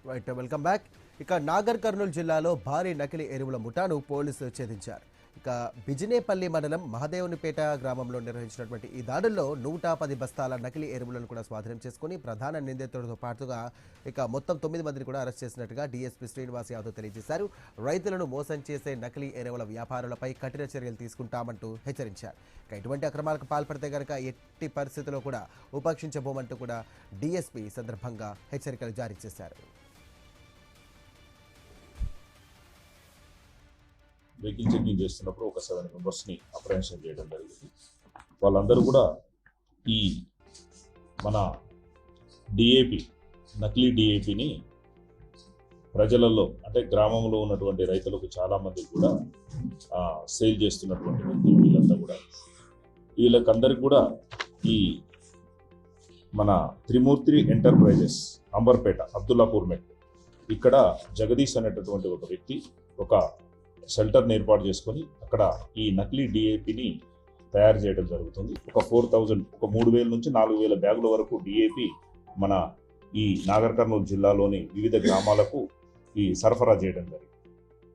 Right, welcome back. ఇక నాగర్ కర్నూలు జిల్లాలో భారీ నకిలీ ఎరువుల ముఠాను పోలీసులు ఛేదించారు. ఇక బిజినేపల్లి మండలం మహదేవునిపేట గ్రామంలో నిర్వహించినటువంటి ఈ దాడుల్లో 110 బస్తాల నకిలీ ఎరువులను కూడా స్వాధీనం చేసుకుని ప్రధాన నిందితుడితో పాటుగా ఇక మొత్తం 9 మందిని కూడా అరెస్ట్ చేసినట్టుగా డీఎస్పీ శ్రీనివాస్ యాదవ్ తెలియజేశారు. రైతులను మోసం చేసే నకిలీ ఎరువుల వ్యాపారులపై కఠిన చర్యలు తీసుకుంటామంటూ హెచ్చరించారు. ఇక ఇటువంటి అక్రమాలకు పాల్పడితే కనుక ఎట్టి పరిస్థితుల్లో కూడా ఉపేక్షించబోమంటూ కూడా డీఎస్పీ సందర్భంగా హెచ్చరికలు జారీ చేశారు. వెహికల్ చెకింగ్ చేస్తున్నప్పుడు ఒక 7 మెంబర్స్ని అప్రహెన్షన్ చేయడం జరిగింది. వాళ్ళందరూ కూడా ఈ మన డిఏపి నకిలీ డిఏపిని ప్రజలలో అంటే గ్రామంలో ఉన్నటువంటి రైతులకు చాలామంది కూడా సేల్ చేస్తున్నటువంటి వ్యక్తులు వీళ్ళంతా కూడా. వీళ్ళకందరికి కూడా ఈ మన త్రిమూర్తి ఎంటర్ప్రైజెస్ అంబర్పేట అబ్దుల్లాపూర్ మెట్ ఇక్కడ జగదీష్ అనేటటువంటి ఒక వ్యక్తి ఒక షెల్టర్ని ఏర్పాటు చేసుకొని అక్కడ ఈ నకిలీ డిఏపిని తయారు చేయడం జరుగుతుంది. ఒక 3,000 నుంచి 4,000 బ్యాగుల వరకు డిఏపి మన ఈ నాగర్ కర్నూలు జిల్లాలోని వివిధ గ్రామాలకు ఈ సరఫరా చేయడం జరిగింది.